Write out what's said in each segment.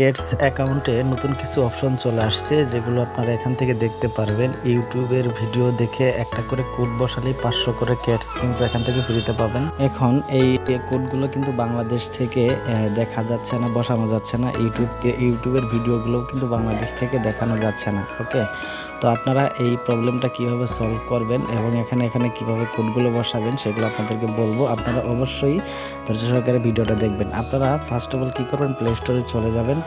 Cats অ্যাকাউন্টে নতুন কিছু অপশন চলে আসছে, যেগুলো আপনারা এখান থেকে দেখতে পারবেন। ইউটিউবের ভিডিও দেখে একটা করে কোড বসালেই 500 করে ক্যাটস কিন্তু এখান থেকে ফ্রিতে পাবেন। এখন এই কোডগুলো কিন্তু বাংলাদেশ থেকে দেখা যাচ্ছে না, বসানো যাচ্ছে না। ইউটিউবের ভিডিওগুলো কিন্তু বাংলাদেশ থেকে দেখানো যাচ্ছে না। ওকে, তো আপনারা এই প্রবলেমটা কিভাবে সলভ করবেন এবং এখানে কিভাবে কোডগুলো বসাবেন সেগুলো আপনাদেরকে বলবো। আপনারা অবশ্যই ধৈর্য সহকারে ভিডিওটা দেখবেন। আপনারা ফার্স্ট অফ অল কী করবেন, প্লে স্টোরে চলে যাবেন।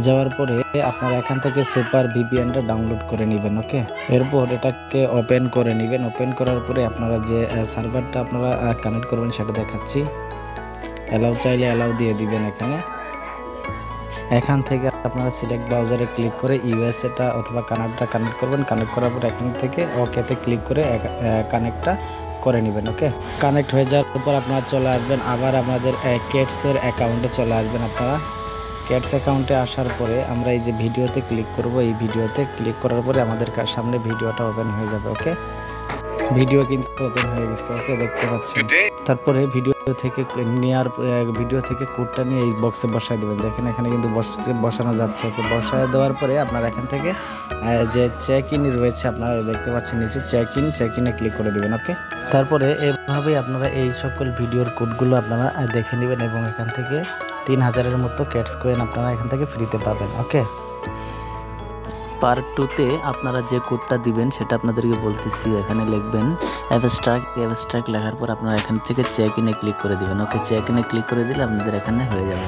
যাওয়ার পরে আপনারা এখান থেকে সুপার ভিপিএনটা ডাউনলোড করে নেবেন। ওকে, এরপর এটাকে ওপেন করে নেবেন। ওপেন করার পরে আপনারা যে সার্ভারটা আপনারা কানেক্ট করবেন সেটা দেখাচ্ছি। অ্যালাউ চাইলে অ্যালাউ দিয়ে দিবেন। এখান থেকে আপনারা সিলেক্ট ব্রাউজারে ক্লিক করে ইউএসএটা অথবা কানাডাটা কানেক্ট করবেন। কানেক্ট করার পর এখান থেকে ওকেতে ক্লিক করে কানেক্টটা করে নেবেন। ওকে, কানেক্ট হয়ে যাওয়ার পর আপনারা চলে আসবেন আবার আমাদের ক্যাটসের অ্যাকাউন্টে চলে আসবেন। আপনারা ক্যাটস অ্যাকাউন্টে আসার পরে আমরা এই যে ভিডিওতে ক্লিক করব। এই ভিডিওতে ক্লিক করার পরে আমাদের সামনে ভিডিওটা ওপেন হয়ে যাবে। ওকে, ভিডিও কিন্তু ওপেন হয়ে গেছে। ওকে, দেখতে পাচ্ছেন। তারপরে ভিডিও থেকে কোডটা নিয়ে এই বক্সে বসায় দেবেন। দেখেন এখানে কিন্তু বসানো যাচ্ছে। ওকে, বসায় দেওয়ার পরে আপনারা এখান থেকে যে চেক ইন রয়েছে আপনারা দেখতে পাচ্ছেন নিচে চেক ইনে ক্লিক করে দেবেন। ওকে, তারপরে এভাবেই আপনারা এই সকল ভিডিওর কোডগুলো আপনারা দেখে নেবেন এবং এখান থেকে 3000-এর মতো ক্যাটস কয়েন আপনারা এখান থেকে ফ্রিতে পাবেন। ওকে, পার্ট 2-তে আপনারা যে কোডটা দিবেন সেটা আপনাদেরকে বলতেছি। এখানে লিখবেন অ্যাবস্ট্রাক্ট লেখার পর আপনারা এখান থেকে চেক ইনে ক্লিক করে দিবেন। ওকে, চেক ইনে ক্লিক করে দিলে আপনাদের এখানে হয়ে যাবে।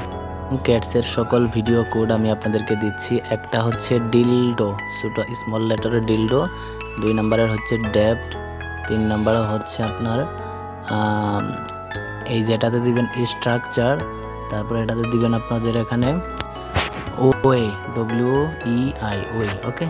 ক্যাটসের সকল ভিডিও কোড আমি আপনাদেরকে দিচ্ছি। একটা হচ্ছে ডিলডো, ছোটো স্মল লেটারে ডিলডো। 2 নম্বরের হচ্ছে ডেপ্ট। 3 নম্বরে হচ্ছে আপনার এই যেটাতে দিবেন স্ট্রাকচার। তারপরে এটাতে দিবেন আপনাদের এখানে ওয়ে, WEI ওয়ে। ওকে,